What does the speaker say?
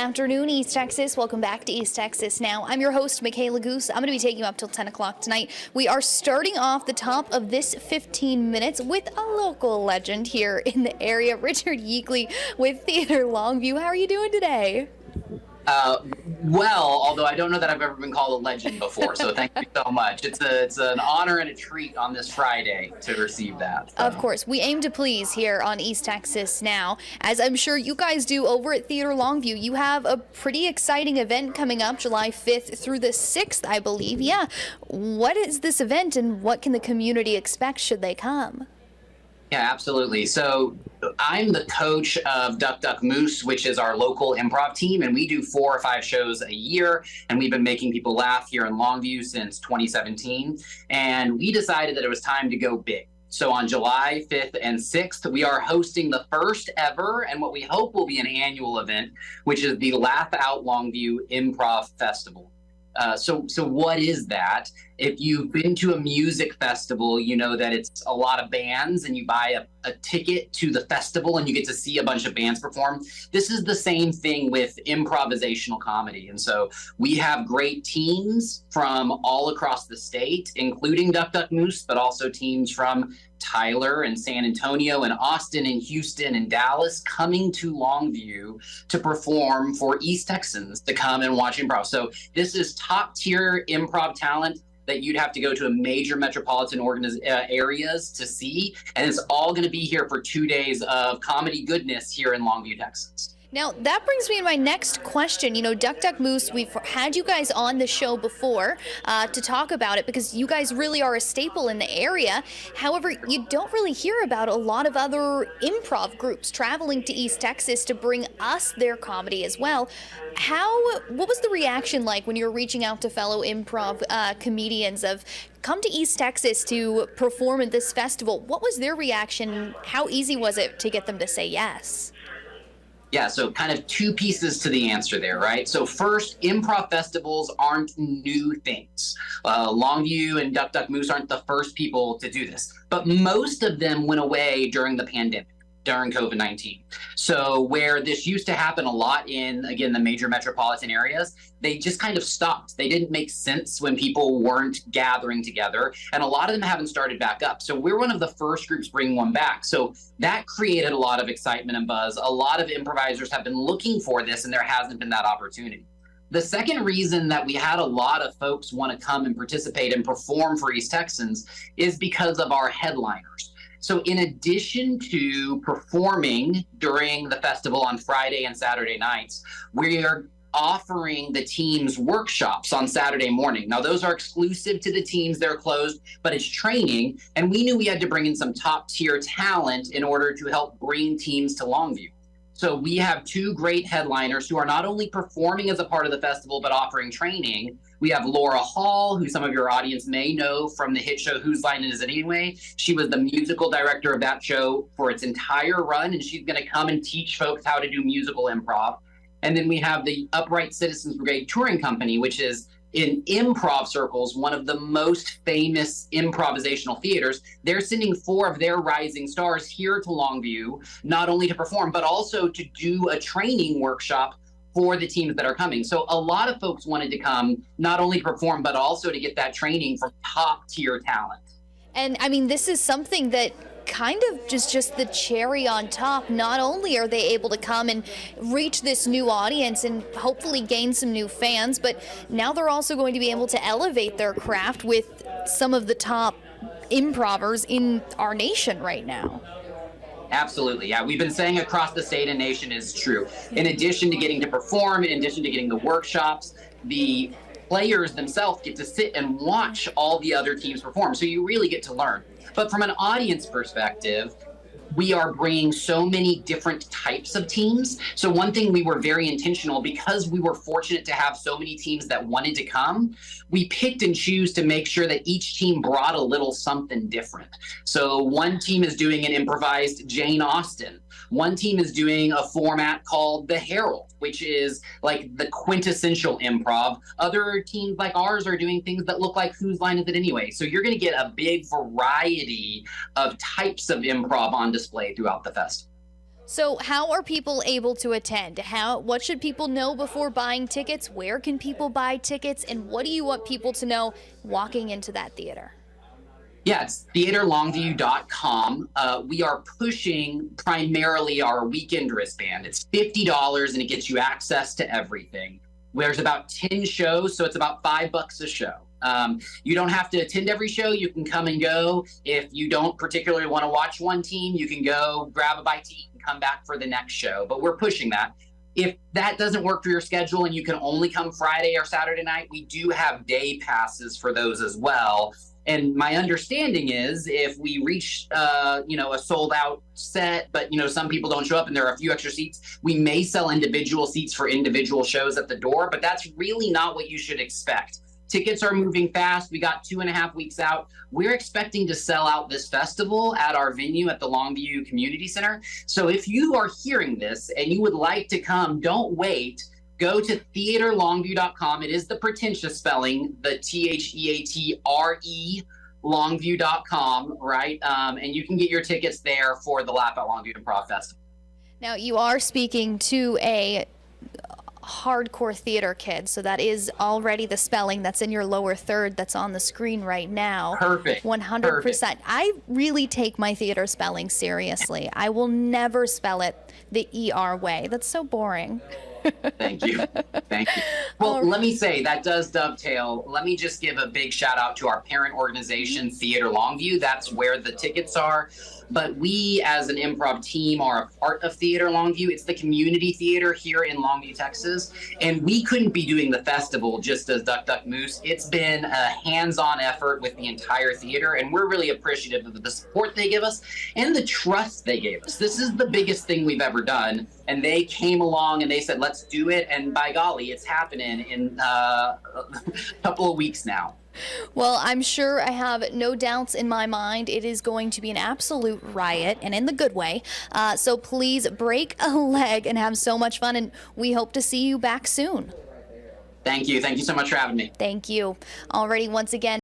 afternoon, East Texas. Welcome back to East Texas Now. I'm your host, Michaela Goose. I'm going to be taking you up till 10 o'clock tonight. We are starting off the top of this 15 minutes with a local legend here in the area, Richard Yeakley with Theater Longview. How are you doing today? Well, although I don't know that I've ever been called a legend before, so thank you so much. It's an honor and a treat on this Friday to receive that. So. Of course, we aim to please here on East Texas Now, as I'm sure you guys do over at Theater Longview. You have a pretty exciting event coming up July 5th through the 6th, I believe. Yeah. What is this event and what can the community expect should they come? Yeah, absolutely. So I'm the coach of Duck Duck Moose, which is our local improv team, and we do 4 or 5 shows a year, and we've been making people laugh here in Longview since 2017, and we decided that it was time to go big. So on July 5th and 6th, we are hosting the first ever, and what we hope will be an annual event, which is the Laugh Out Longview Improv Festival. So what is that? If you've been to a music festival, you know that it's a lot of bands and you buy a ticket to the festival and you get to see a bunch of bands perform. This is the same thing with improvisational comedy. And so we have great teams from all across the state, including Duck Duck Moose, but also teams from Tyler and San Antonio and Austin and Houston and Dallas coming to Longview to perform for East Texans to come and watch improv. So this is top tier improv talent that you'd have to go to a major metropolitan areas to see. And it's all going to be here for 2 days of comedy goodness here in Longview, Texas. Now, that brings me to my next question. You know, Duck Duck Moose, we've had you guys on the show before to talk about it because you guys really are a staple in the area. However, you don't really hear about a lot of other improv groups traveling to East Texas to bring us their comedy as well. What was the reaction like when you were reaching out to fellow improv comedians of come to East Texas to perform at this festival? What was their reaction? How easy was it to get them to say yes? Yeah, so kind of 2 pieces to the answer there, right? So first, improv festivals aren't new things. Longview and Duck Duck Moose aren't the first people to do this, but most of them went away during the pandemic, during COVID-19. So where this used to happen a lot in, again, the major metropolitan areas, they just kind of stopped. They didn't make sense when people weren't gathering together, and a lot of them haven't started back up. So we're one of the first groups bringing one back. So that created a lot of excitement and buzz. A lot of improvisers have been looking for this, and there hasn't been that opportunity. The second reason that we had a lot of folks want to come and participate and perform for East Texans is because of our headliners. So in addition to performing during the festival on Friday and Saturday nights, we are offering the teams workshops on Saturday morning. Now, those are exclusive to the teams. They're closed, but it's training. And we knew we had to bring in some top tier talent in order to help bring teams to Longview. So we have 2 great headliners who are not only performing as a part of the festival, but offering training. We have Laura Hall, who some of your audience may know from the hit show Whose Line Is It Anyway? She was the musical director of that show for its entire run, and she's going to come and teach folks how to do musical improv. And then we have the Upright Citizens Brigade Touring Company, which is in improv circles, one of the most famous improvisational theaters. They're sending 4 of their rising stars here to Longview, not only to perform, but also to do a training workshop for the teams that are coming. So a lot of folks wanted to come, not only to perform, but also to get that training from top tier talent. And I mean, this is something that kind of just the cherry on top. Not only are they able to come and reach this new audience and hopefully gain some new fans, but now they're also going to be able to elevate their craft with some of the top improvers in our nation right now. Absolutely. Yeah, we've been saying across the state and nation is true. In addition to getting to perform, in addition to getting the workshops, the players themselves get to sit and watch all the other teams perform. So you really get to learn. But from an audience perspective, we are bringing so many different types of teams. So one thing we were very intentional, because we were fortunate to have so many teams that wanted to come, we picked and choose to make sure that each team brought a little something different. So one team is doing an improvised Jane Austen. One team is doing a format called The Herald, which is like the quintessential improv. Other teams like ours are doing things that look like Whose Line Is It Anyway? So you're going to get a big variety of types of improv on display throughout the festival. So, how are people able to attend? What should people know before buying tickets? Where can people buy tickets? And what do you want people to know walking into that theater? Yeah, it's theaterlongview.com. We are pushing primarily our weekend wristband. It's $50 and it gets you access to everything. There's about 10 shows, so it's about $5 a show. You don't have to attend every show. You can come and go. If you don't particularly want to watch one team, you can go grab a bite to eat and come back for the next show. But we're pushing that. If that doesn't work for your schedule and you can only come Friday or Saturday night, we do have day passes for those as well. And my understanding is if we reach, a sold out set, but, some people don't show up and there are a few extra seats, we may sell individual seats for individual shows at the door, but that's really not what you should expect. Tickets are moving fast. We got 2.5 weeks out. We're expecting to sell out this festival at our venue at the Longview Community Center. So if you are hearing this and you would like to come, don't wait. Go to theaterlongview.com. It is the pretentious spelling, the THEATRE longview.com, right? And you can get your tickets there for the Laugh Out Longview Improv Festival. Now, you are speaking to a hardcore theater kid, so that is already the spelling that's in your lower third that's on the screen right now. Perfect. 100%. Perfect. I really take my theater spelling seriously. I will never spell it the ER way. That's so boring. Thank you. Thank you. Well, let me say that does dovetail. Let me just give a big shout out to our parent organization, Theater Longview. That's where the tickets are. But we, as an improv team, are a part of Theater Longview. It's the community theater here in Longview, Texas. And we couldn't be doing the festival just as Duck Duck Moose. It's been a hands-on effort with the entire theater. And we're really appreciative of the support they give us and the trust they gave us. This is the biggest thing we've ever done. And they came along and they said, let's do it. And by golly, it's happening in a couple of weeks now. Well, I'm sure I have no doubts in my mind. It is going to be an absolute riot, and in the good way. So please break a leg and have so much fun, and we hope to see you back soon. Thank you. Thank you so much for having me. Thank you. Alrighty, once again,